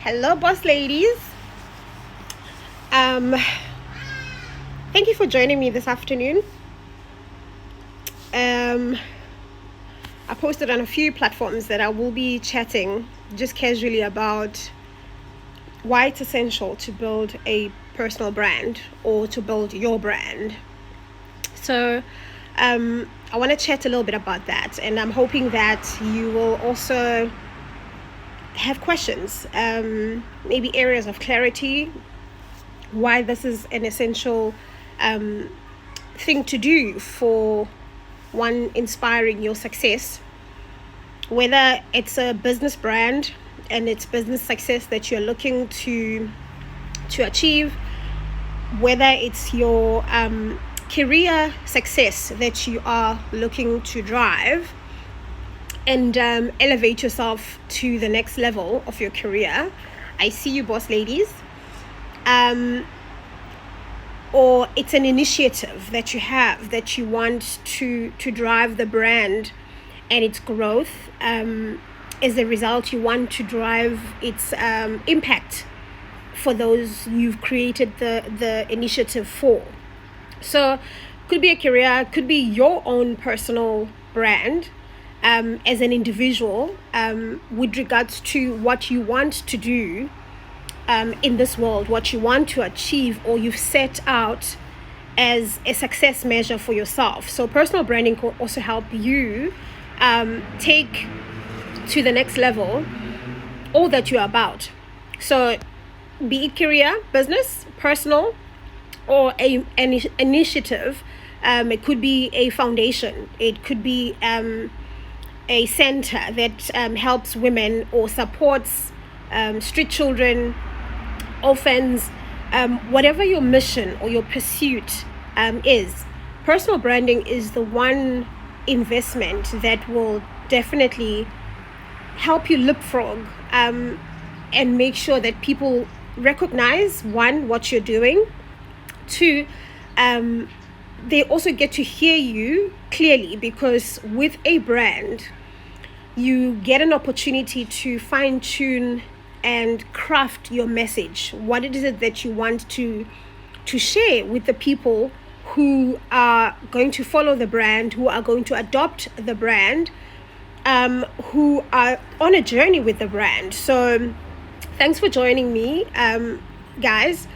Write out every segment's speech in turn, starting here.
Hello, boss ladies. Um, Thank you for joining me this afternoon. I posted on a few platforms that I will be chatting just casually about why it's essential to build a personal brand or to build your brand. So, I want to chat a little bit about that, and I'm hoping that you will also have questions, maybe areas of clarity, why this is an essential thing to do for one inspiring your success, whether it's a business brand and it's business success that you're looking to achieve, whether it's your career success that you are looking to drive and elevate yourself to the next level of your career. I see you, boss ladies. Or it's an initiative that you have that you want to drive the brand and its growth. As a result, you want to drive its impact for those you've created the initiative for. So could be a career, could be your own personal brand as an individual with regards to what you want to do in this world, what you want to achieve, or you've set out as a success measure for yourself. So personal branding can also help you take to the next level all that you're about. So be it career, business, personal, or an initiative. It could be a foundation, it could be a center that helps women or supports street children, orphans, whatever your mission or your pursuit is. Personal branding is the one investment that will definitely help you leapfrog and make sure that people recognize, one, what you're doing, two, they also get to hear you clearly, because with a brand you get an opportunity to fine-tune and craft your message. What is it that you want to share with the people who are going to follow the brand, who are going to adopt the brand, who are on a journey with the brand? So thanks for joining me, guys.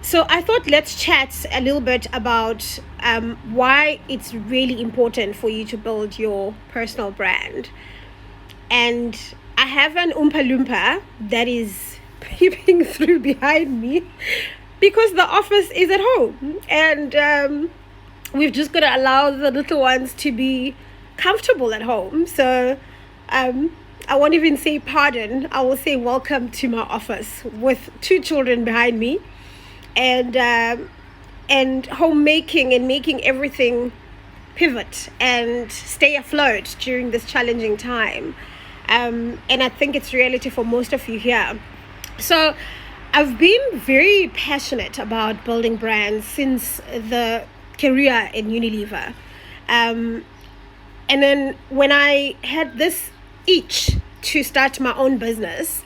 So I thought let's chat a little bit about why it's really important for you to build your personal brand. And I have an Oompa Loompa that is peeping through behind me because the office is at home, and we've just got to allow the little ones to be comfortable at home. So I won't even say pardon, I will say welcome to my office with two children behind me, and homemaking and making everything pivot and stay afloat during this challenging time. And I think it's reality for most of you here. So I've been very passionate about building brands since the career in Unilever. And then when I had this itch to start my own business,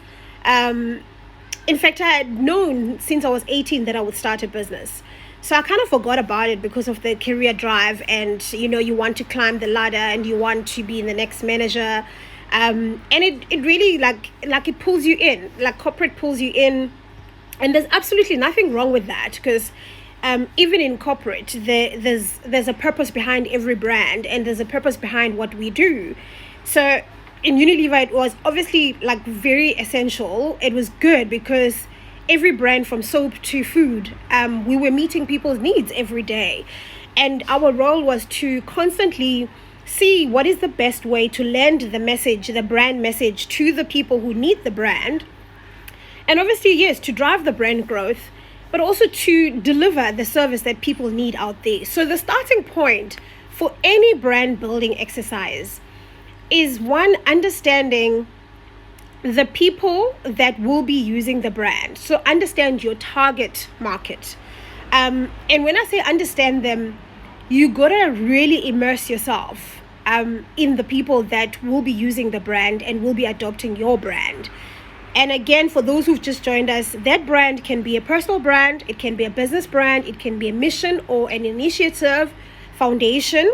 in fact, I had known since I was 18 that I would start a business. So I kind of forgot about it because of the career drive, and you want to climb the ladder and you want to be the next manager. And it really like it pulls you in, like corporate pulls you in, and there's absolutely nothing wrong with that, because even in corporate there's a purpose behind every brand, and there's a purpose behind what we do. So in Unilever it was obviously like very essential. It was good because every brand from soap to food, we were meeting people's needs every day, and our role was to constantly see what is the best way to lend the message, the brand message, to the people who need the brand. And obviously, yes, to drive the brand growth, but also to deliver the service that people need out there. So the starting point for any brand building exercise is, one, understanding the people that will be using the brand. So understand your target market. And when I say understand them, you gotta really immerse yourself in the people that will be using the brand and will be adopting your brand. And again, for those who've just joined us, that brand can be a personal brand, it can be a business brand, it can be a mission or an initiative, foundation.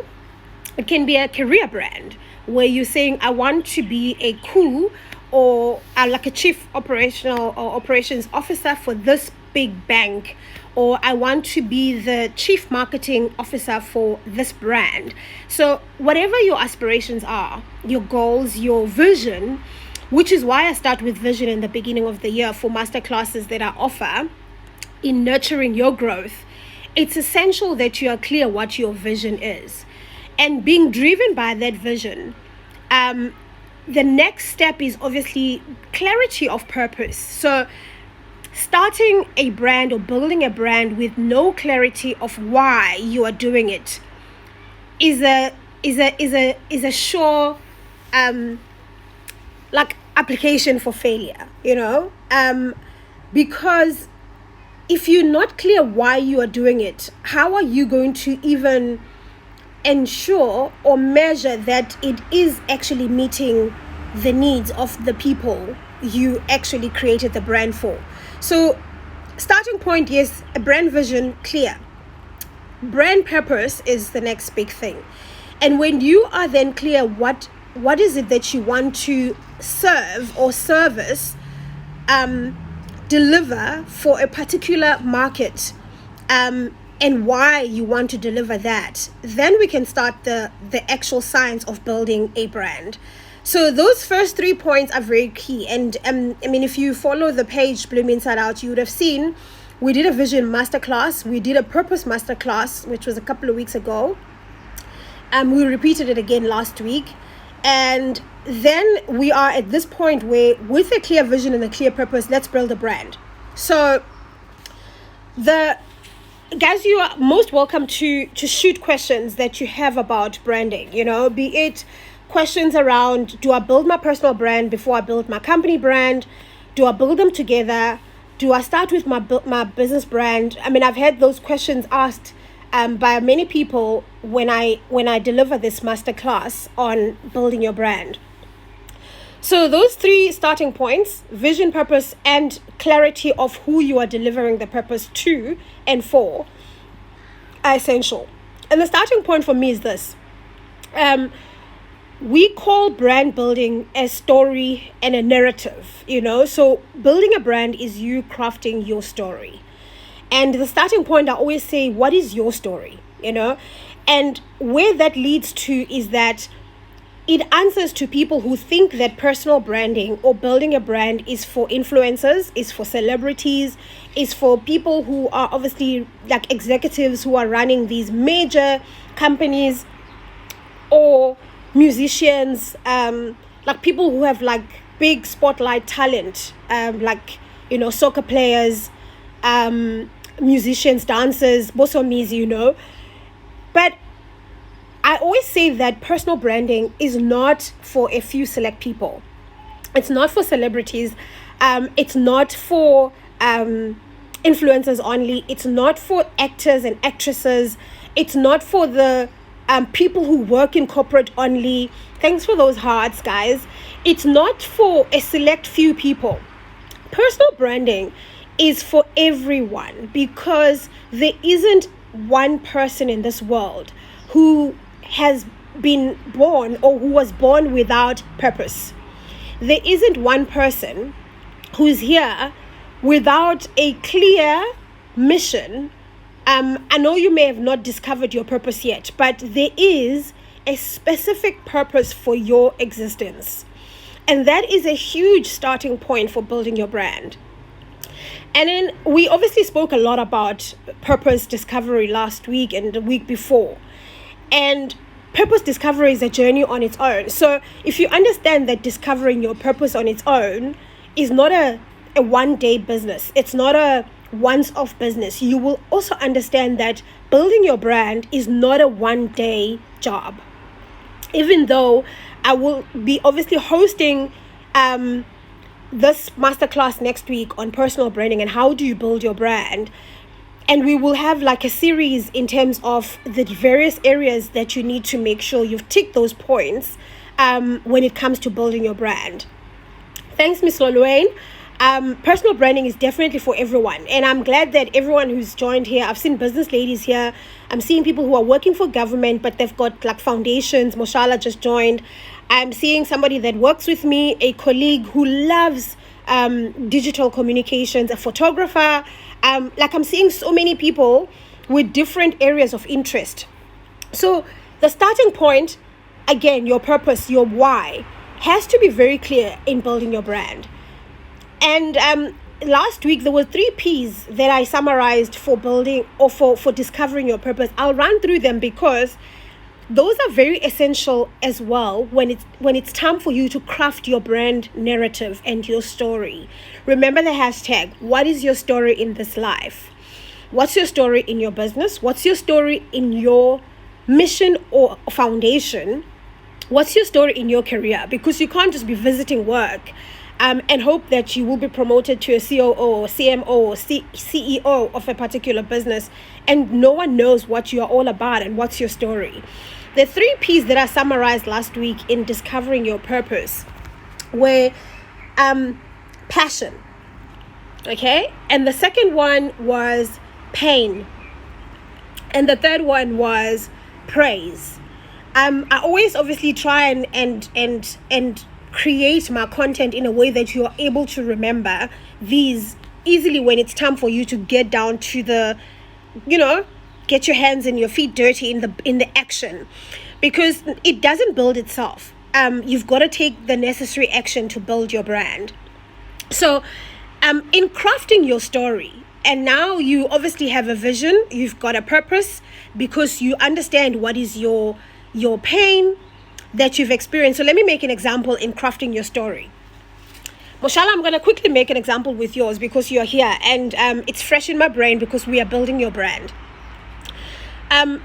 It can be a career brand where you're saying, I want to be a cool or like a chief operational or operations officer for this big bank, or I want to be the chief marketing officer for this brand. So whatever your aspirations are, your goals, your vision, which is why I start with vision in the beginning of the year for masterclasses that I offer in nurturing your growth, it's essential that you are clear what your vision is. And being driven by that vision, the next step is obviously clarity of purpose. So starting a brand or building a brand with no clarity of why you are doing it is a sure like application for failure, because if you're not clear why you are doing it, how are you going to even ensure or measure that it is actually meeting the needs of the people you actually created the brand for? So starting point is a brand vision clear. Brand purpose is the next big thing. And when you are then clear what is it that you want to serve or service, deliver for a particular market, and why you want to deliver that, then we can start the actual science of building a brand. So those first 3 points are very key. And if you follow the page Bloom Inside Out, you would have seen we did a vision masterclass, we did a purpose masterclass, which was a couple of weeks ago. We repeated it again last week. And then we are at this point where, with a clear vision and a clear purpose, let's build a brand. So guys, you are most welcome to shoot questions that you have about branding, be it questions around, do I build my personal brand before I build my company brand? Do I build them together? Do I start with my business brand? I've had those questions asked by many people when I deliver this masterclass on building your brand. So those 3 starting points, vision, purpose, and clarity of who you are delivering the purpose to and for, are essential. And the starting point for me is this. We call brand building a story and a narrative, So building a brand is you crafting your story. And the starting point, I always say, what is your story, And where that leads to is that it answers to people who think that personal branding or building a brand is for influencers, is for celebrities, is for people who are obviously like executives who are running these major companies, or musicians, like people who have like big spotlight talent, soccer players, musicians, dancers, bosomies, But I always say that personal branding is not for a few select people. It's not for celebrities. It's not for influencers only. It's not for actors and actresses. It's not for the people who work in corporate only. Thanks for those hearts, guys. It's not for a select few people. Personal branding is for everyone, because there isn't one person in this world who has been born or who was born without purpose. There isn't one person who's here without a clear mission. I know you may have not discovered your purpose yet, but there is a specific purpose for your existence. And that is a huge starting point for building your brand. And then we obviously spoke a lot about purpose discovery last week and the week before. And purpose discovery is a journey on its own. So if you understand that discovering your purpose on its own is not a one-day business, it's not a once-off business, you will also understand that building your brand is not a one-day job. Even though I will be obviously hosting this masterclass next week on personal branding and how do you build your brand. And we will have like a series in terms of the various areas that you need to make sure you've ticked those points when it comes to building your brand. Thanks, Miss Lolwain. Personal branding is definitely for everyone, and I'm glad that everyone who's joined here, I've seen business ladies here, I'm seeing people who are working for government but they've got like foundations. Moshala just joined. I'm seeing somebody that works with me, a colleague who loves digital communications, a photographer. Like I'm seeing so many people with different areas of interest. So the starting point, again, your purpose, your why, has to be very clear in building your brand. And last week, there were 3 P's that I summarized for building or for discovering your purpose. I'll run through them because those are very essential as well when it's time for you to craft your brand narrative and your story. Remember the hashtag, what is your story in this life? What's your story in your business? What's your story in your mission or foundation? What's your story in your career? Because you can't just be visiting work and hope that you will be promoted to a COO or CMO or CEO of a particular business and no one knows what you're all about and what's your story. The 3 P's that I summarized last week in discovering your purpose were passion, okay? And the second one was pain. And the third one was praise. I always obviously try and create my content in a way that you are able to remember these easily when it's time for you to get down to the, get your hands and your feet dirty in the action, because it doesn't build itself. You've got to take the necessary action to build your brand. So in crafting your story, and now you obviously have a vision, you've got a purpose because you understand what is your pain that you've experienced. So let me make an example in crafting your story. Moshala, I'm going to quickly make an example with yours because you're here and it's fresh in my brain because we are building your brand. An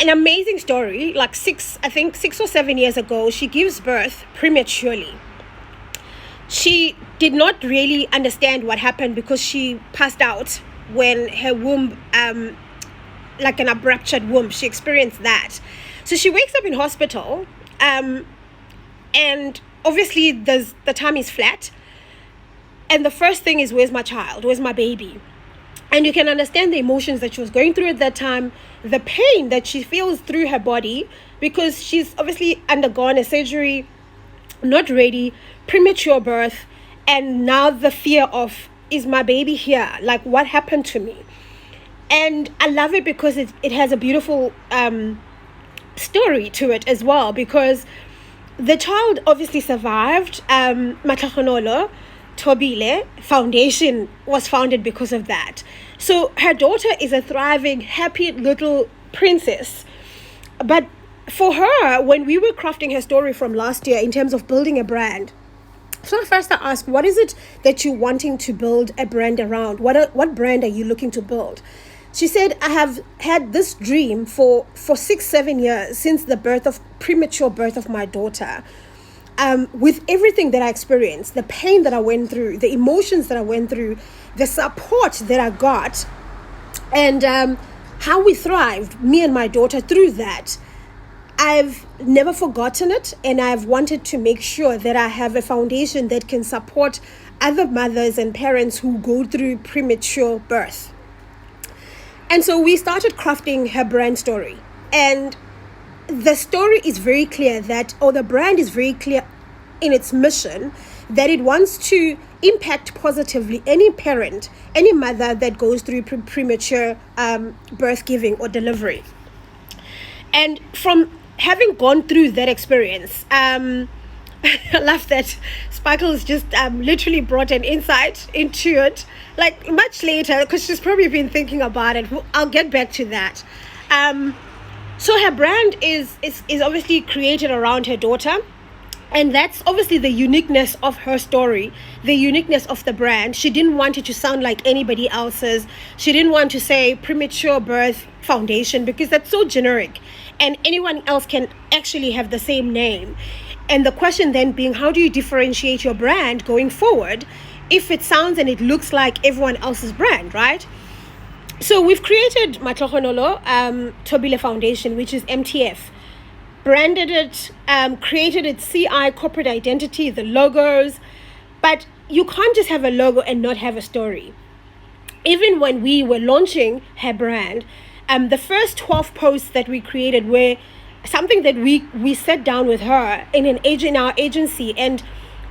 amazing story, like 6 or 7 years ago, she gives birth prematurely. She did not really understand what happened because she passed out when her womb, like an abrupted womb, she experienced that. So she wakes up in hospital, and obviously the tummy is flat. And the first thing is, where's my child? Where's my baby? And you can understand the emotions that she was going through at that time, the pain that she feels through her body because she's obviously undergone a surgery, not ready, premature birth, and now the fear of, is my baby here? Like, what happened to me? And I love it because it has a beautiful story to it as well, because the child obviously survived. Matlakgonolo Tobile Foundation was founded because of that. So her daughter is a thriving, happy little princess. But for her, when we were crafting her story from last year in terms of building a brand, so first I asked, what is it that you're wanting to build a brand around? What brand are you looking to build? She said, I have had this dream for 6-7 years since the premature birth of my daughter. With everything that I experienced, the pain that I went through, the emotions that I went through, the support that I got, and how we thrived, me and my daughter, through that. I've never forgotten it, and I've wanted to make sure that I have a foundation that can support other mothers and parents who go through premature birth. And so we started crafting her brand story. And the story is very clear the brand is very clear in its mission that it wants to impact positively any parent, any mother that goes through premature birth giving or delivery. And from having gone through that experience, I love that Sparkles just literally brought an insight into it, like much later, because she's probably been thinking about it. I'll get back to that. So her brand is obviously created around her daughter, and that's obviously the uniqueness of her story, the uniqueness of the brand. She didn't want it to sound like anybody else's. She didn't want to say premature birth foundation because that's so generic, and anyone else can actually have the same name. And the question then being, how do you differentiate your brand going forward if it sounds and it looks like everyone else's brand, right? So we've created Matlakgonolo Tobile Foundation, which is MTF. branded it, created its CI, corporate identity, the logos. But you can't just have a logo and not have a story. Even when we were launching her brand, the first 12 posts that we created were something that we sat down with her in our agency, and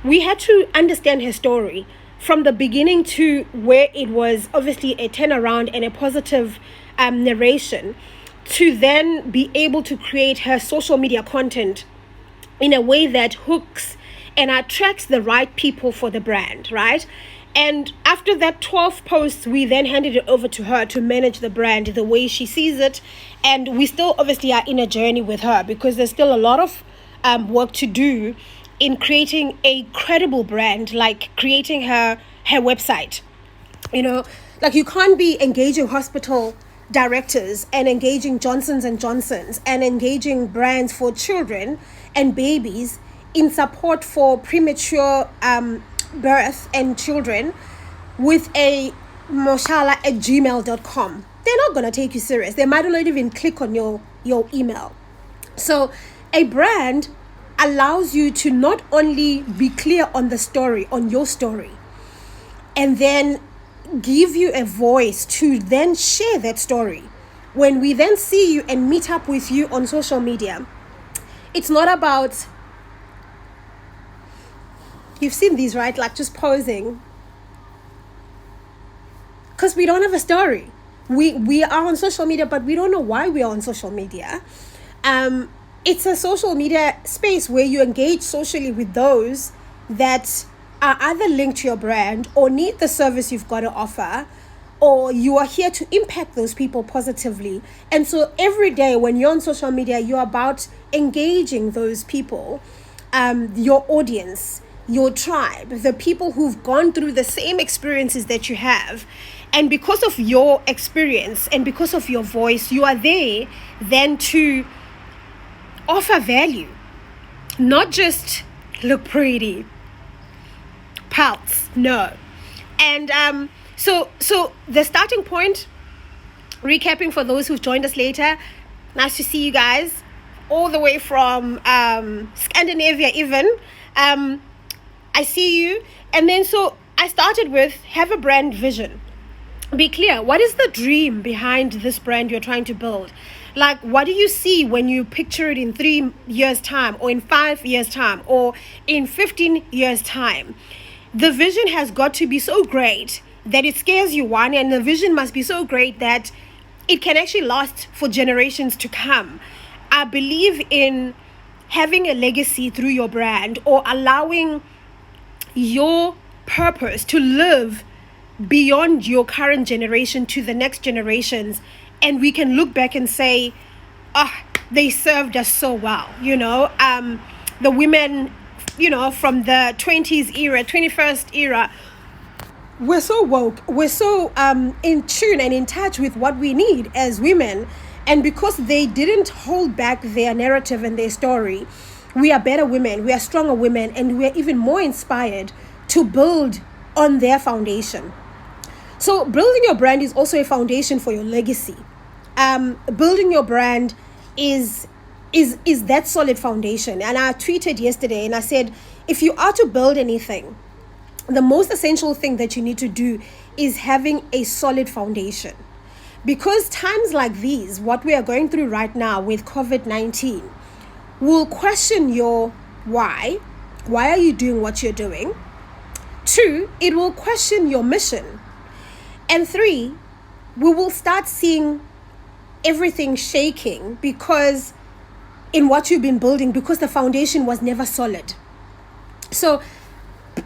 we had to understand her story from the beginning to where it was obviously a turnaround and a positive narration, to then be able to create her social media content in a way that hooks and attracts the right people for the brand, right? And after that 12 posts, we then handed it over to her to manage the brand the way she sees it. And we still obviously are in a journey with her, because there's still a lot of work to do in creating a credible brand, like creating her website. You know, like, you can't be engaging hospital directors and engaging Johnson's and Johnson's and engaging brands for children and babies in support for premature birth and children with a moshala@gmail.com. They're not going to take you serious. They might not even click on your email. So a brand allows you to not only be clear on the story, on your story, and then give you a voice to then share that story. When we then see you and meet up with you on social media, it's not about, you've seen these, right? Like, just posing. Because we don't have a story. We are on social media, but we don't know why we are on social media. It's a social media space where you engage socially with those that are either linked to your brand or need the service you've got to offer, or you are here to impact those people positively. And so every day when you're on social media, you're about engaging those people, your audience, your tribe, the people who've gone through the same experiences that you have. And because of your experience and because of your voice, you are there then to offer value, not just look pretty, pulse, no. And so the starting point, recapping for those who've joined us later, nice to see you guys all the way from Scandinavia even. I see you. And then so I started with, have a brand vision. Be clear, what is the dream behind this brand you're trying to build? Like, what do you see when you picture it in 3 years' time, or in 5 years' time, or in 15 years' time? The vision has got to be so great that it scares you, one, and the vision must be so great that it can actually last for generations to come. I believe in having a legacy through your brand, or allowing your purpose to live beyond your current generation to the next generations, and we can look back and say, they served us so well. The women, from the 20s era, 21st era, we're so woke, we're so in tune and in touch with what we need as women. And because they didn't hold back their narrative and their story, we are better women, we are stronger women, and we're even more inspired to build on their foundation. So building your brand is also a foundation for your legacy. Building your brand is that solid foundation. And I tweeted yesterday and I said, if you are to build anything, the most essential thing that you need to do is having a solid foundation. Because times like these, what we are going through right now with COVID-19, will question your why. Why are you doing what you're doing? 2, it will question your mission. And 3, we will start seeing everything shaking because in what you've been building, because the foundation was never solid. So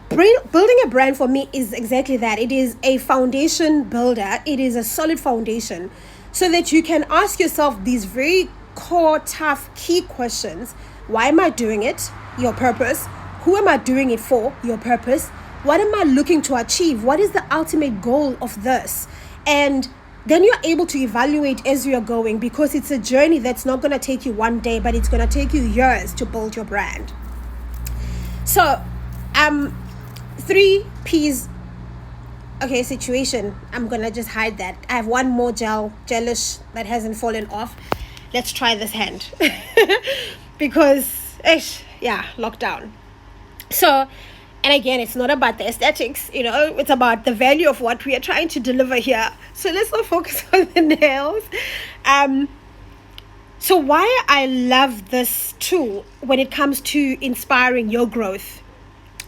building a brand for me is exactly that. It is a foundation builder. It is a solid foundation so that you can ask yourself these very core, tough, key questions. Why am I doing it? Your purpose. Who am I doing it for? Your purpose. What am I looking to achieve? What is the ultimate goal of this? And then you're able to evaluate as you're going, because it's a journey that's not going to take you one day, but it's going to take you years to build your brand. So, 3 P's. Okay, situation. I'm going to just hide that. I have one more gelish that hasn't fallen off. Let's try this hand. because, lockdown. So, and again, it's not about the aesthetics, it's about the value of what we are trying to deliver here. So let's not focus on the nails. So why I love this tool when it comes to inspiring your growth,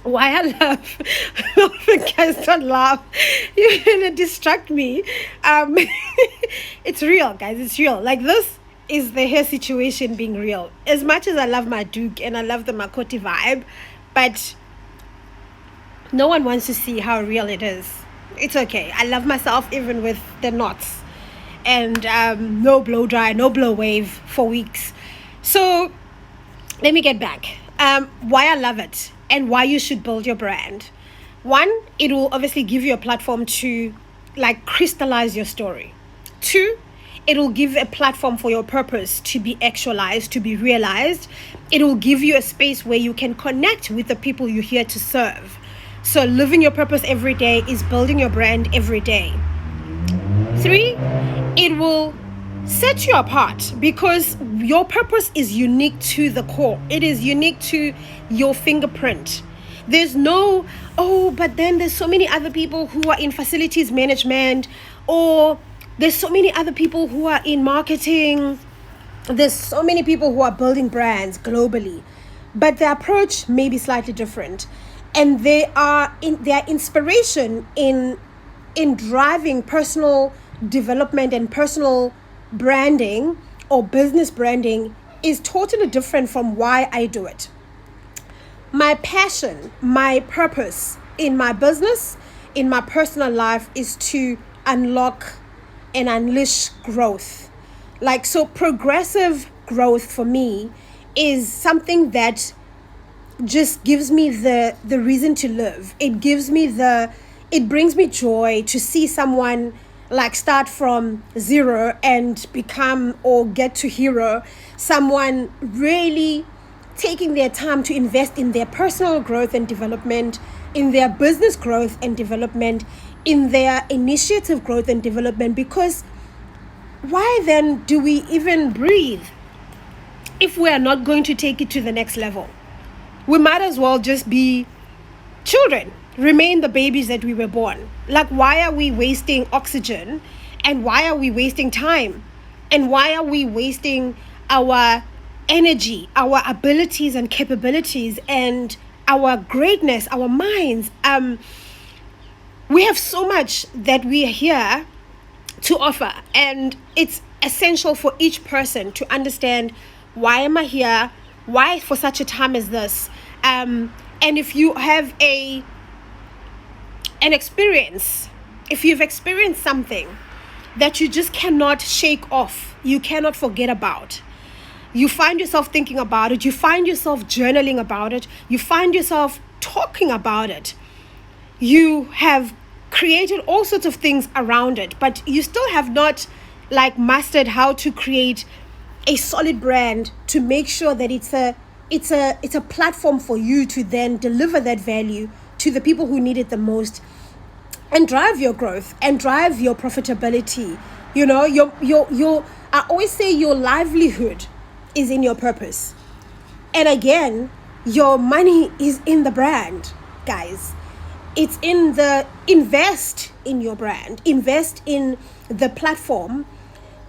why I love, guys, don't laugh, you're gonna distract me. It's real, guys, it's real. Like, this is the hair situation being real. As much as I love my Duke and I love the Makoti vibe, but no one wants to see how real it is. It's okay. I love myself even with the knots and no blow dry, no blow wave for weeks. So let me get back. Why I love it and why you should build your brand. One, it will obviously give you a platform to crystallize your story. Two, it will give a platform for your purpose to be actualized, to be realized. It will give you a space where you can connect with the people you're here to serve. So living your purpose every day is building your brand every day. Three, it will set you apart because your purpose is unique to the core. It is unique to your fingerprint. There's no, but then there's so many other people who are in facilities management, or there's so many other people who are in marketing. There's so many people who are building brands globally, but the approach may be slightly different. And their inspiration in driving personal development and personal branding or business branding is totally different from why I do it. My passion, my purpose in my business, in my personal life, is to unlock and unleash growth. So progressive growth for me is something that just gives me the reason to live. It brings me joy to see someone start from zero and become or get to hero. Someone really taking their time to invest in their personal growth and development, in their business growth and development, in their initiative growth and development. Because why then do we even breathe if we are not going to take it to the next level? We might as well just be children, remain the babies that we were born. Why are we wasting oxygen? And why are we wasting time? And why are we wasting our energy, our abilities and capabilities, and our greatness, our minds? We have so much that we are here to offer, and it's essential for each person to understand, why am I here? Why for such a time as this? And if you have an experience, if you've experienced something that you just cannot shake off, you cannot forget about, you find yourself thinking about it, you find yourself journaling about it, you find yourself talking about it, you have created all sorts of things around it, but you still have not mastered how to create a solid brand to make sure that it's a platform for you to then deliver that value to the people who need it the most, and drive your growth and drive your profitability. I always say your livelihood is in your purpose. And again, your money is in the brand, guys. It's in the invest in your brand, invest in the platform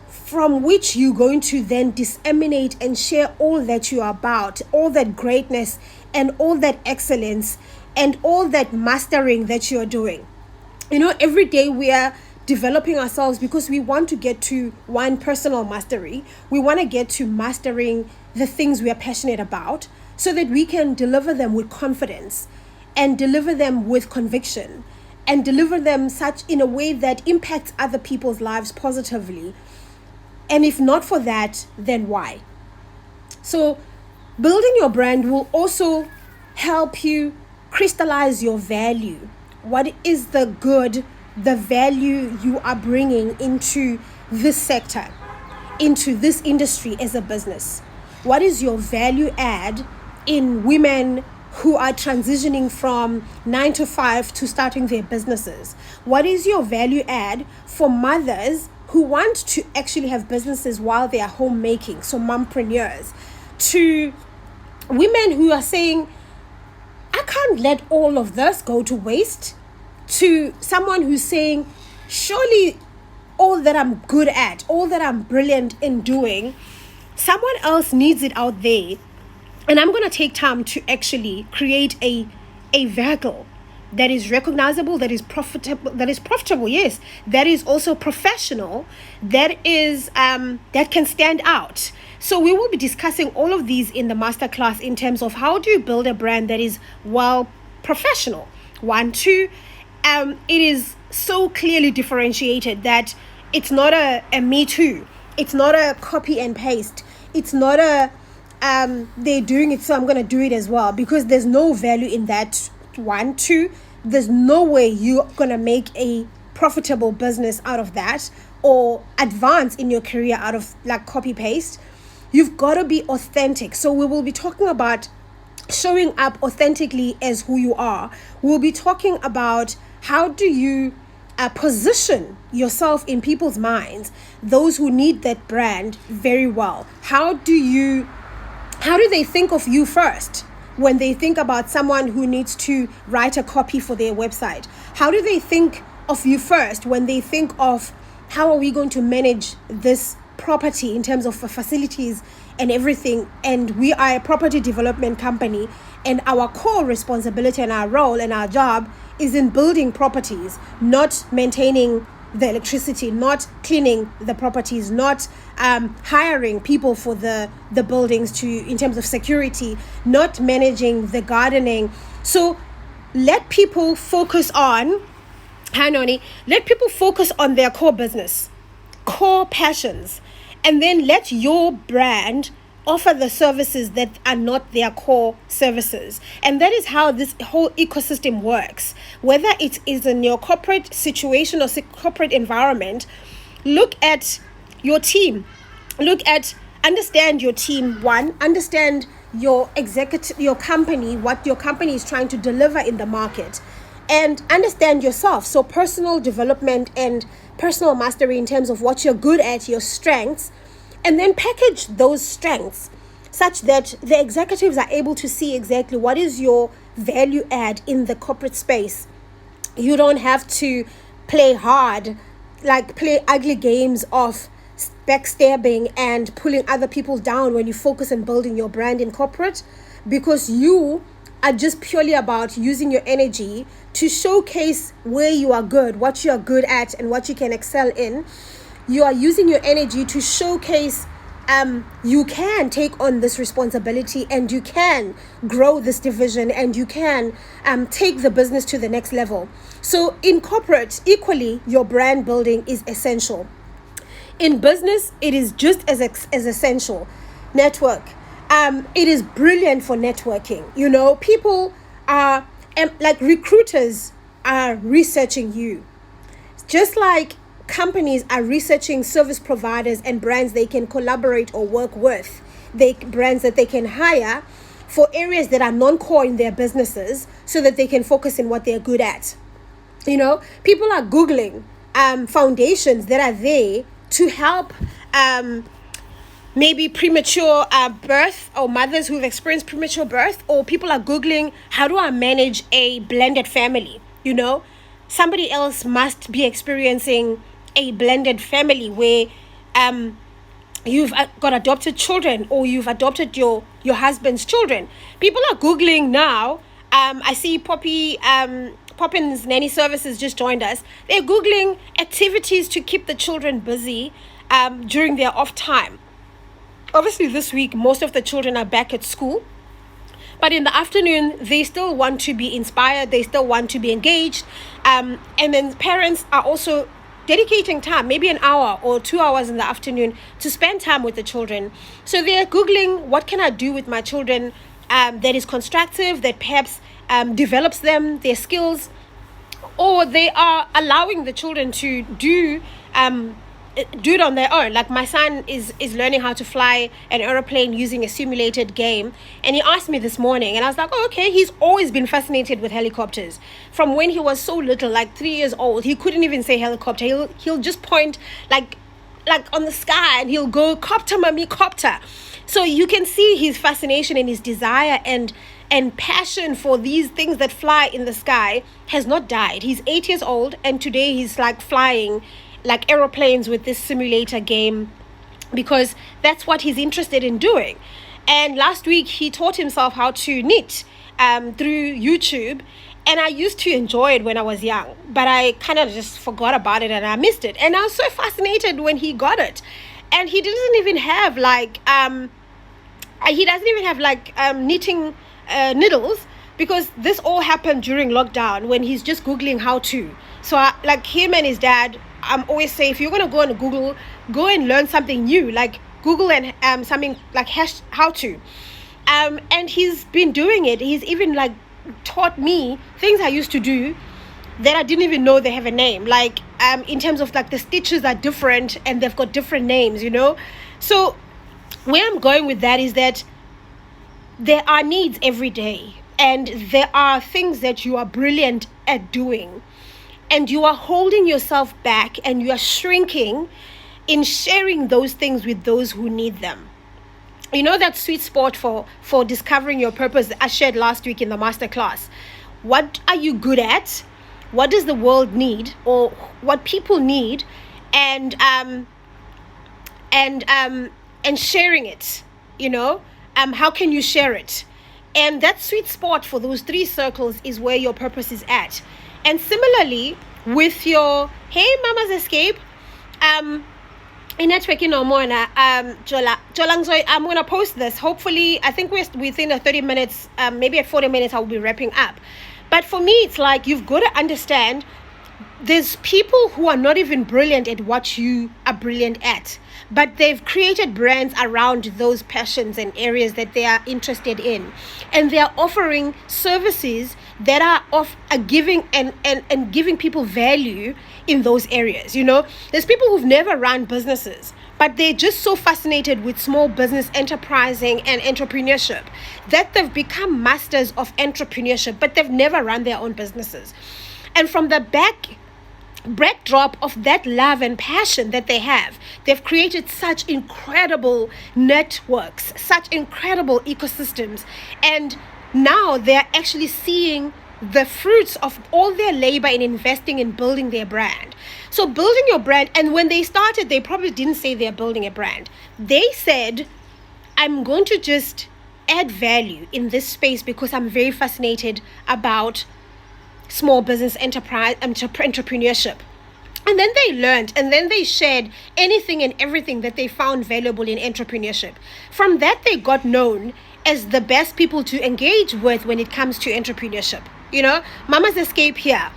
from which you're going to then disseminate and share all that you are about, all that greatness and all that excellence and all that mastering that you're doing. Every day we are developing ourselves because we want to get to personal mastery. We want to get to mastering the things we are passionate about so that we can deliver them with confidence and deliver them with conviction and deliver them such in a way that impacts other people's lives positively. And if not for that, then why? So building your brand will also help you crystallize your value. What is the good, the value you are bringing into this sector, into this industry as a business? What is your value add in women who are transitioning from 9 to 5 to starting their businesses? What is your value add for mothers who want to actually have businesses while they are homemaking, so mompreneurs? to women who are saying, I can't let all of this go to waste, to someone who's saying, surely all that I'm good at, all that I'm brilliant in doing, someone else needs it out there. And I'm going to take time to actually create a vehicle that is recognizable, that is profitable, yes, that is also professional, that is that can stand out. So we will be discussing all of these in the masterclass in terms of how do you build a brand that is professional. 1, 2, it is so clearly differentiated that it's not a me too. It's not a copy and paste. It's not a they're doing it, so I'm going to do it as well, because there's no value in that. 1, 2, there's no way you're going to make a profitable business out of that or advance in your career out of like copy paste. You've got to be authentic. So we will be talking about showing up authentically as who you are. We'll be talking about how do you position yourself in people's minds, those who need that brand very well. How do they think of you first when they think about someone who needs to write a copy for their website? How do they think of you first when they think of how are we going to manage this property in terms of facilities and everything? And we are a property development company, and our core responsibility and our role and our job is in building properties, not maintaining the electricity, not cleaning the properties, not hiring people for the buildings in terms of security, not managing the gardening. So let people focus on, let people focus on their core business, core passions, and then let your brand offer the services that are not their core services. And that is how this whole ecosystem works. Whether it is in your corporate situation or corporate environment, look at your team. Understand your team. 1, understand your company, what your company is trying to deliver in the market, and understand yourself. So personal development and personal mastery in terms of what you're good at, your strengths, and then package those strengths such that the executives are able to see exactly what is your value add in the corporate space. You don't have to play hard, like play ugly games of backstabbing and pulling other people down when you focus on building your brand in corporate, because you are just purely about using your energy to showcase where you are good, what you are good at, and what you can excel in. You are using your energy to showcase you can take on this responsibility, and you can grow this division, and you can take the business to the next level. So in corporate, equally, your brand building is essential. In business, it is just as essential. Network. It is brilliant for networking. You know, people are, like recruiters are researching you. Just like companies are researching service providers and brands they can collaborate or work with, brands that they can hire for areas that are non-core in their businesses so that they can focus in what they're good at. You know, people are Googling foundations that are there to help maybe premature birth, or mothers who've experienced premature birth, or people are Googling, how do I manage a blended family? You know, somebody else must be experiencing a blended family where you've got adopted children, or you've adopted your husband's children. People are Googling now. I see Poppins Nanny Services just joined us. They're Googling activities to keep the children busy during their off time. Obviously, this week, most of the children are back at school. But in the afternoon, they still want to be inspired. They still want to be engaged. And then parents are also dedicating time, maybe an hour or 2 hours in the afternoon, to spend time with the children. So they're Googling, what can I do with my children that is constructive, that perhaps develops them, their skills, or they are allowing the children to do it on their own. Like my son is learning how to fly an aeroplane using a simulated game, and he asked me this morning, and I was like, oh, okay. He's always been fascinated with helicopters from when he was so little, like 3 years old. He couldn't even say helicopter. He'll just point like like on the sky, and he'll go, copter, mommy, copter. So you can see his fascination and his desire and passion for these things that fly in the sky has not died. He's 8 years old, and today he's like flying like aeroplanes with this simulator game, because that's what he's interested in doing. And last week he taught himself how to knit through YouTube. And I used to enjoy it when I was young, but I kind of just forgot about it and I missed it. And I was so fascinated when he got it. And he doesn't even have like, knitting needles, because this all happened during lockdown when he's just Googling how to. So like him and his dad, I'm always say, if you're going to go on Google, go and learn something new, like Google and something like how to. And he's been doing it. He's even like taught me things I used to do that I didn't even know they have a name, like in terms of like the stitches are different and they've got different names, you know. So where I'm going with that is that there are needs every day, and there are things that you are brilliant at doing, and you are holding yourself back and you are shrinking in sharing those things with those who need them. You know, that sweet spot for discovering your purpose I shared last week in the masterclass. What are you good at? What does the world need, or what people need, and sharing it, you know? How can you share it? And that sweet spot for those 3 circles is where your purpose is at. And similarly with your Hey Mama's Escape, in networking no more Jola, I'm gonna post this. Hopefully, I think we're within 30 minutes, maybe at 40 minutes I will be wrapping up. But for me, it's like you've got to understand there's people who are not even brilliant at what you are brilliant at, but they've created brands around those passions and areas that they are interested in, and they are offering services that are giving and giving people value in those areas. You know, there's people who've never run businesses, but they're just so fascinated with small business enterprising and entrepreneurship that they've become masters of entrepreneurship, but they've never run their own businesses. And from the backdrop of that love and passion that they have, they've created such incredible networks, such incredible ecosystems, and now they're actually seeing the fruits of all their labor in investing in building their brand. So building your brand, and when they started, they probably didn't say they're building a brand. They said, I'm going to just add value in this space because I'm very fascinated about small business entrepreneurship. And then they learned, and then they shared anything and everything that they found valuable in entrepreneurship. From that, they got known as the best people to engage with when it comes to entrepreneurship. You know, Mama's Escape here.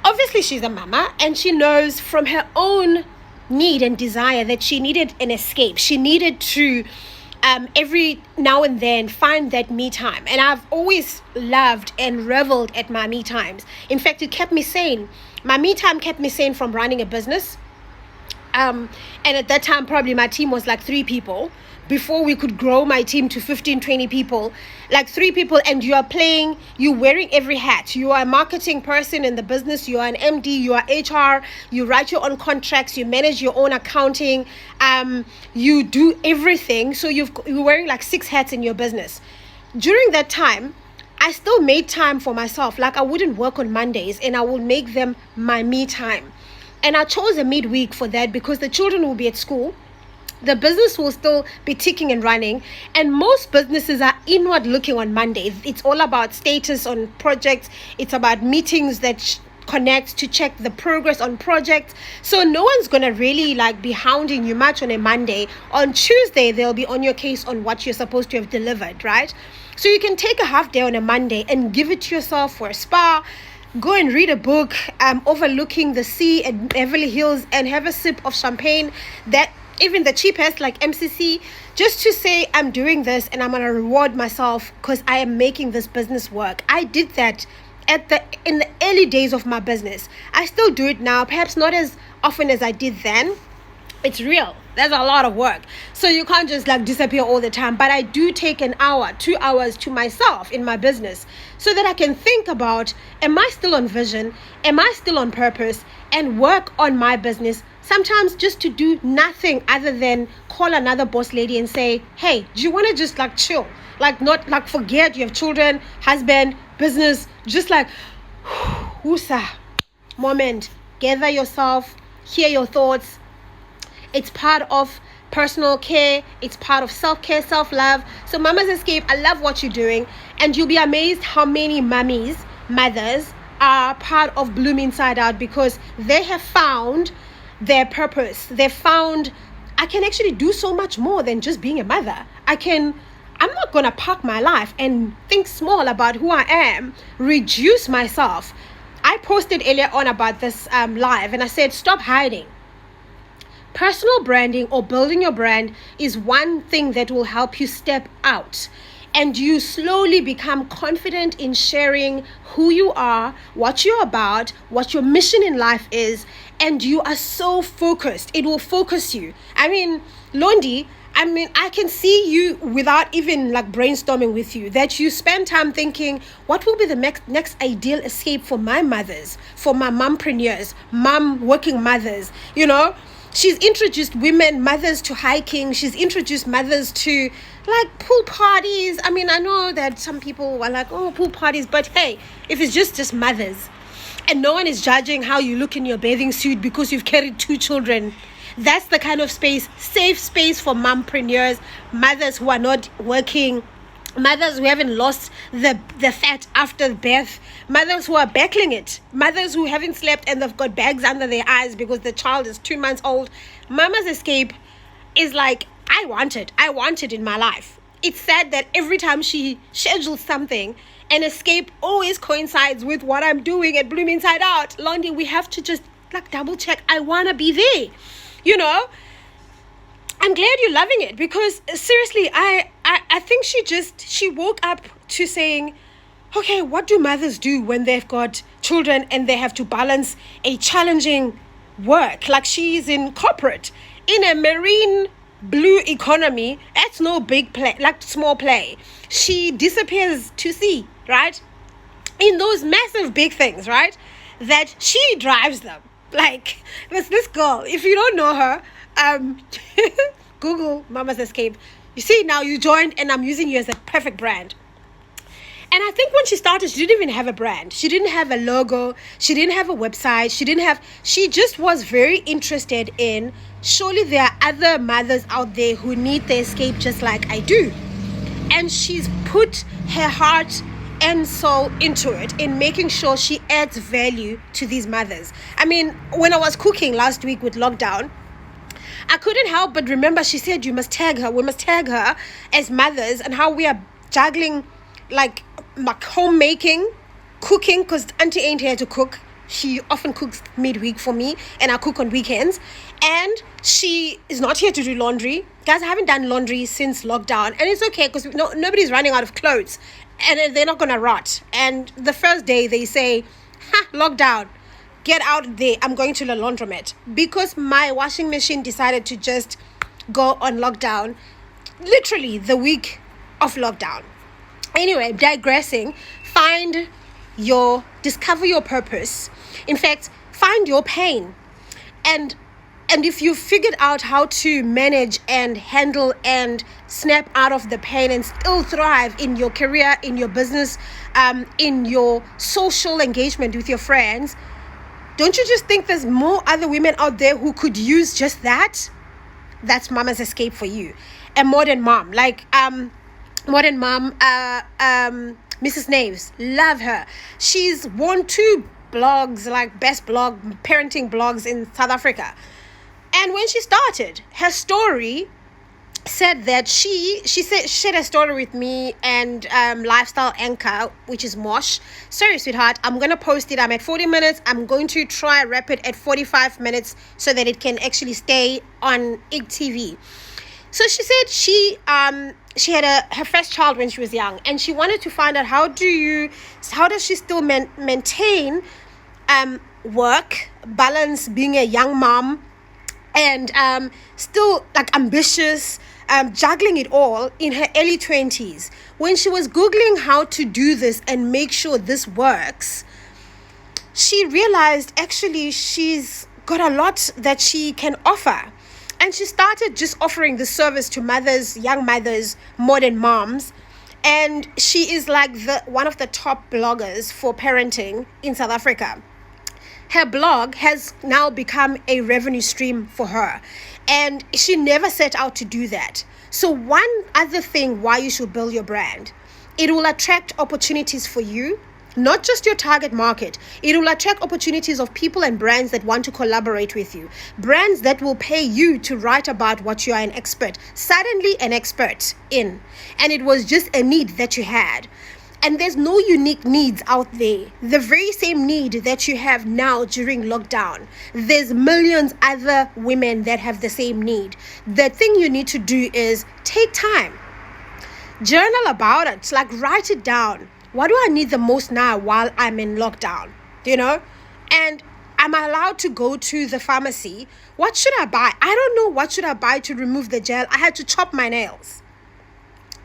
Obviously, she's a mama, and she knows from her own need and desire that she needed an escape. She needed to every now and then find that me time. And I've always loved and reveled at my me times. In fact, it kept me sane. My me time kept me sane from running a business. And at that time, probably my team was like 3 people. Before we could grow my team to 15, 20 people, like 3 people, and you're wearing every hat. You are a marketing person in the business, you are an MD, you are HR, you write your own contracts, you manage your own accounting, you do everything. So you're wearing like 6 hats in your business. During that time, I still made time for myself. Like I wouldn't work on Mondays, and I will make them my me time. And I chose a midweek for that because the children will be at school. The business will still be ticking and running, and most businesses are inward looking on Monday. It's all about status on projects. It's about meetings that connect to check the progress on projects. So no one's going to really like be hounding you much on a Monday. On Tuesday, they'll be on your case on what you're supposed to have delivered, right? So you can take a half day on a Monday and give it to yourself for a spa. Go and read a book overlooking the sea at Beverly Hills and have a sip of champagne, that even the cheapest like MCC, just to say I'm doing this and I'm going to reward myself because I am making this business work. I did that in the early days of my business. I still do it now, perhaps not as often as I did then. It's real. There's a lot of work. So you can't just like disappear all the time. But I do take an hour, 2 hours to myself in my business so that I can think about, am I still on vision? Am I still on purpose? And work on my business sometimes just to do nothing other than call another boss lady and say, hey, do you want to just like chill? Like not like forget you have children, husband, business, just like whoosa moment, gather yourself, hear your thoughts. It's part of personal care. It's part of self-care, self-love. So Mama's Escape, I love what you're doing, and you'll be amazed how many mothers are part of Bloom Inside Out, because they have found their purpose. They found, I can actually do so much more than just being a mother. I'm not going to park my life and think small about who I am, reduce myself. I posted earlier on about this live, and I said, stop hiding. Personal branding or building your brand is one thing that will help you step out, and you slowly become confident in sharing who you are, what you're about, what your mission in life is, and you are so focused. It will focus you. I mean, Londi, I can see you without even like brainstorming with you, that you spend time thinking, what will be the next ideal escape for my mothers, for my mompreneurs, working mothers, you know? She's introduced mothers to hiking. She's introduced mothers to like pool parties. I mean, I know that some people are like, oh, pool parties, but hey, if it's just mothers and no one is judging how you look in your bathing suit because you've carried 2 children, that's the kind of safe space for mompreneurs, mothers who are not working, mothers who haven't lost the fat after birth, mothers who are battling it, mothers who haven't slept and they've got bags under their eyes because the child is 2 months old. Mama's Escape is like, I want it in my life. It's sad that every time she schedules something, an escape always coincides with what I'm doing at Bloom Inside Out. Londi, we have to just like double check. I want to be there, you know. I'm glad you're loving it, because seriously, I think she woke up to saying, okay, what do mothers do when they've got children and they have to balance a challenging work? Like, she's in corporate, in a marine blue economy. That's no big play, like small play. She disappears to sea, right? In those massive big things, right? That she drives them. Like, there's this girl, if you don't know her, Google Mama's Escape. You see, now you joined and I'm using you as a perfect brand. And I think when she started, she didn't even have a brand. She didn't have a logo. She didn't have a website. She just was very interested in, surely there are other mothers out there who need the escape just like I do. And she's put her heart and soul into it in making sure she adds value to these mothers. I mean, when I was cooking last week with lockdown, I couldn't help but remember she said, we must tag her as mothers, and how we are juggling like homemaking, cooking, because Auntie ain't here to cook. She often cooks midweek for me, and I cook on weekends. And she is not here to do laundry. Guys, I haven't done laundry since lockdown, and it's okay because nobody's running out of clothes, and they're not gonna rot. And the first day they say, lockdown, get out there, I'm going to the laundromat, because my washing machine decided to just go on lockdown literally the week of lockdown. Anyway, digressing, discover your purpose. In fact, find your pain. And if you figured out how to manage and handle and snap out of the pain and still thrive in your career, in your business, in your social engagement with your friends, don't you just think there's more other women out there who could use just that? That's Mama's Escape for you. A modern mom, like modern mom, Mrs. Naves, love her. She's won 2 blogs, like best blog, parenting blogs in South Africa. And when she started, her story said that she shared a story with me and lifestyle anchor, which is Mosh. Sorry, sweetheart, I'm going to post it. I'm at 40 minutes. I'm going to try wrap it at 45 minutes so that it can actually stay on IGTV. So she said she had her first child when she was young, and she wanted to find out how does she still maintain work, balance being a young mom, and still like ambitious, juggling it all in her early 20s. When she was Googling how to do this and make sure this works, she realized actually she's got a lot that she can offer. And she started just offering the service to mothers, young mothers, modern moms. And she is like one of the top bloggers for parenting in South Africa. Her blog has now become a revenue stream for her. And she never set out to do that. So one other thing why you should build your brand, it will attract opportunities for you. Not just your target market. It will attract opportunities of people and brands that want to collaborate with you. Brands that will pay you to write about what you are suddenly an expert in. And it was just a need that you had. And there's no unique needs out there. The very same need that you have now during lockdown. There's millions other women that have the same need. The thing you need to do is take time. Journal about it. Like write it down. What do I need the most now while I'm in lockdown? And I'm allowed to go to the pharmacy. What should I buy? I don't know what should I buy to remove the gel. I had to chop my nails.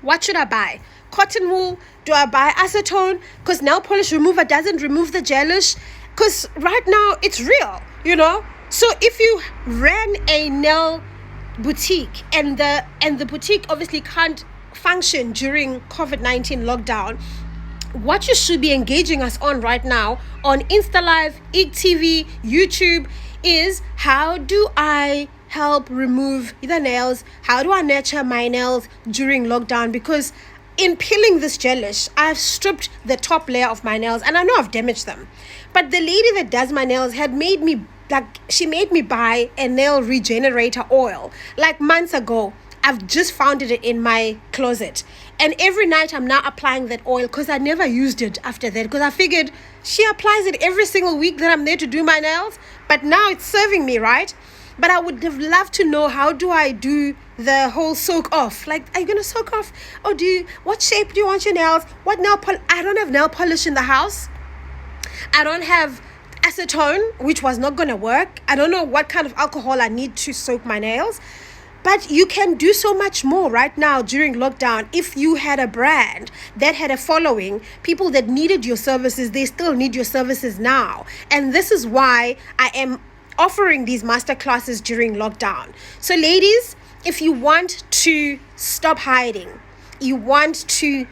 What should I buy? Cotton wool? Do I buy acetone? Because nail polish remover doesn't remove the gelish. Because right now it's real, So if you ran a nail boutique and the boutique obviously can't function during COVID-19 lockdown, what you should be engaging us on right now on Insta Live, IGTV, YouTube is how do I help remove the nails? How do I nurture my nails during lockdown? Because in peeling this gelish, I've stripped the top layer of my nails and I know I've damaged them. But the lady that does my nails had made me buy a nail regenerator oil like months ago. I've just found it in my closet. And every night I'm now applying that oil because I never used it after that. Because I figured she applies it every single week that I'm there to do my nails. But now it's serving me, right? But I would have loved to know, how do I do the whole soak off? Like, are you going to soak off? Or what shape do you want your nails? What nail polish? I don't have nail polish in the house. I don't have acetone, which was not going to work. I don't know what kind of alcohol I need to soak my nails. But you can do so much more right now during lockdown. If you had a brand that had a following, people that needed your services, they still need your services now. And this is why I am offering these masterclasses during lockdown. So ladies, if you want to stop hiding, you want to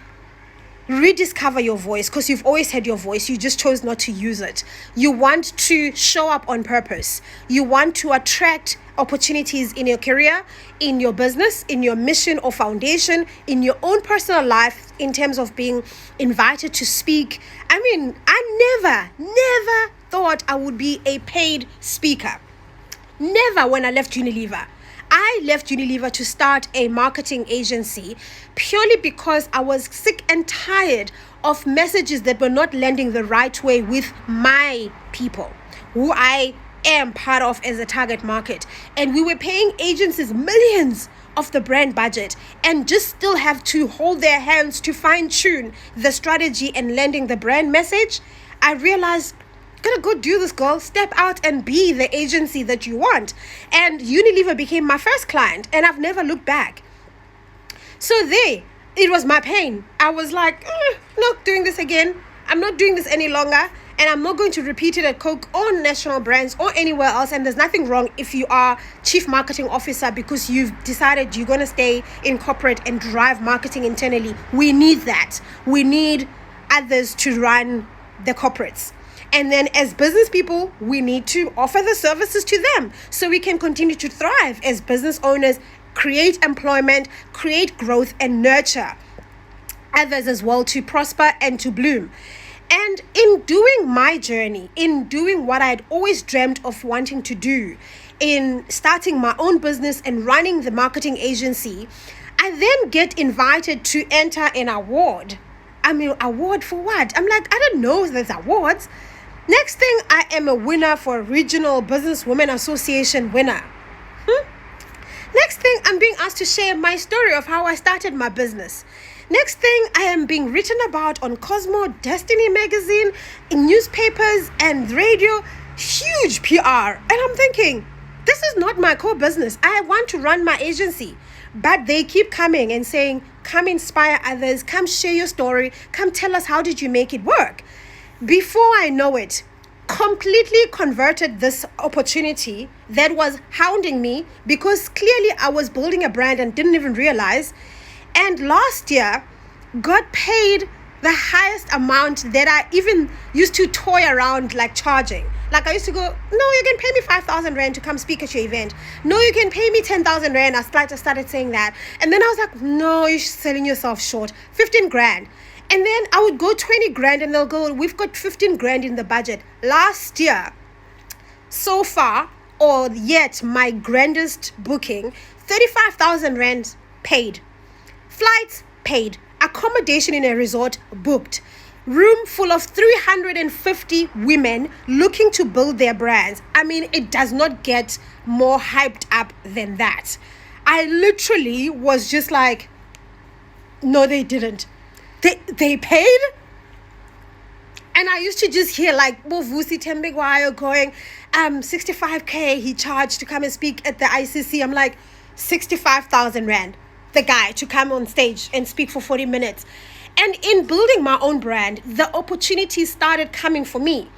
rediscover your voice, because you've always had your voice, you just chose not to use it. You want to show up on purpose. You want to attract opportunities in your career, in your business, in your mission or foundation, in your own personal life, in terms of being invited to speak. I never thought I would be a paid speaker. Never. When I left Unilever, I left Unilever to start a marketing agency purely because I was sick and tired of messages that were not landing the right way with my people, who I am part of as a target market. And we were paying agencies millions of the brand budget and just still have to hold their hands to fine-tune the strategy and landing the brand message. I realized, gotta go do this, girl. Step out and be the agency that you want. And Unilever became my first client, and I've never looked back. So it was my pain. I was like, not doing this again. I'm not doing this any longer. And I'm not going to repeat it at Coke or national brands or anywhere else. And there's nothing wrong if you are chief marketing officer because you've decided you're going to stay in corporate and drive marketing internally. We need that. We need others to run the corporates. And then as business people, we need to offer the services to them so we can continue to thrive as business owners, create employment, create growth, and nurture others as well to prosper and to bloom. And in doing my journey, in doing what I'd always dreamt of wanting to do, in starting my own business and running the marketing agency, I then get invited to enter an award. Award for what? I'm like, I don't know if there's awards. Next thing, I am a winner for Regional Businesswomen Association winner. Next thing, I'm being asked to share my story of how I started my business. Next thing, I am being written about on Cosmo, Destiny magazine, in newspapers and radio. Huge PR. And I'm thinking, this is not my core business. I want to run my agency. But they keep coming and saying, come inspire others, come share your story, come tell us how did you make it work. Before I know it, completely converted this opportunity that was hounding me, because clearly I was building a brand and didn't even realize. And last year got paid the highest amount that I even used to toy around like charging. Like I used to go, no, you can pay me 5,000 Rand to come speak at your event. No, you can pay me 10,000 Rand. I started saying that. And then I was like, no, you're selling yourself short. 15 grand. And then I would go 20 grand and they'll go, we've got 15 grand in the budget. Last year, so far, or yet my grandest booking, 35,000 Rand paid. Flights paid. Accommodation in a resort booked. Room full of 350 women looking to build their brands. I mean, it does not get more hyped up than that. I literally was just like, no, they didn't. They paid? And I used to just hear like Vusi Tembegwayo going, 65K he charged to come and speak at the ICC. I'm like, 65,000 Rand, the guy to come on stage and speak for 40 minutes. And in building my own brand, the opportunities started coming for me.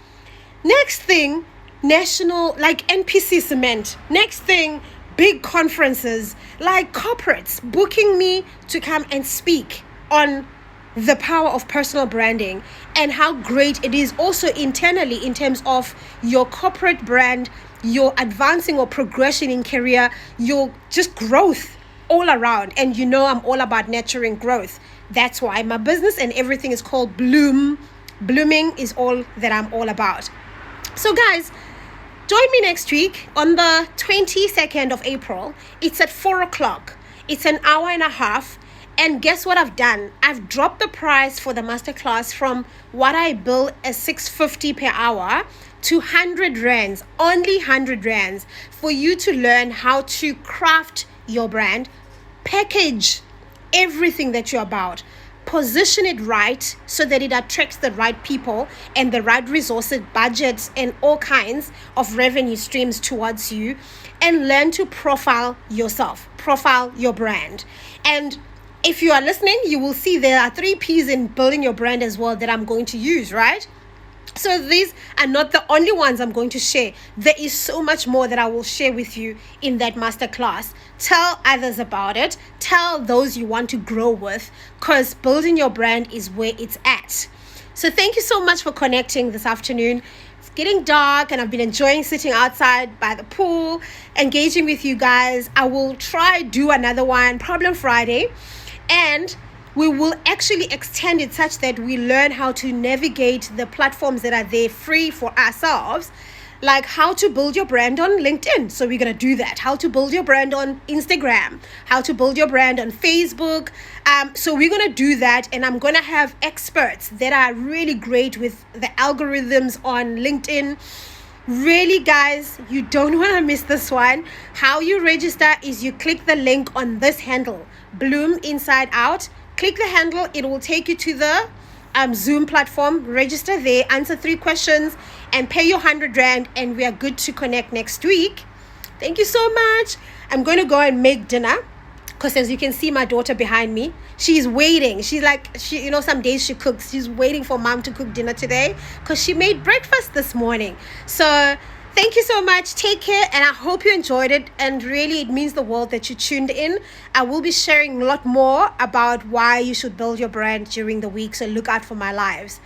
Next thing, national, like NPC Cement. Next thing, big conferences, like corporates booking me to come and speak on the power of personal branding and how great it is also internally in terms of your corporate brand, your advancing or progression in career, your just growth all around. And you know, I'm all about nurturing growth. That's why my business and everything is called Bloom. Blooming is all that I'm all about. So guys, join me next week on the 22nd of April. It's at 4:00. It's an hour and a half. And guess what I've done? I've dropped the price for the masterclass from what I bill as 650 per hour to 100 rands, only 100 rands, for you to learn how to craft your brand, package everything that you're about, position it right so that it attracts the right people and the right resources, budgets, and all kinds of revenue streams towards you, and learn to profile yourself, profile your brand. And if you are listening, you will see there are 3 P's in building your brand as well that I'm going to use, right? So these are not the only ones I'm going to share. There is so much more that I will share with you in that masterclass. Tell others about it. Tell those you want to grow with, because building your brand is where it's at. So thank you so much for connecting this afternoon. It's getting dark and I've been enjoying sitting outside by the pool, engaging with you guys. I will try do another one, probably on Friday. And we will actually extend it such that we learn how to navigate the platforms that are there free for ourselves, like how to build your brand on LinkedIn. So we're going to do that. How to build your brand on Instagram, how to build your brand on Facebook. So we're going to do that. And I'm going to have experts that are really great with the algorithms on LinkedIn. Really, guys, you don't want to miss this one. How you register is you click the link on this handle, Bloom Inside Out. Click the handle, it will take you to the Zoom platform. Register there, answer 3 questions, and pay your 100 Rand, and we are good to connect next week. Thank you so much. I'm going to go and make dinner, because as you can see, my daughter behind me, she's waiting. She's like, some days she cooks. She's waiting for mom to cook dinner today because she made breakfast this morning. So thank you so much. Take care. And I hope you enjoyed it. And really, it means the world that you tuned in. I will be sharing a lot more about why you should build your brand during the week. So look out for my lives.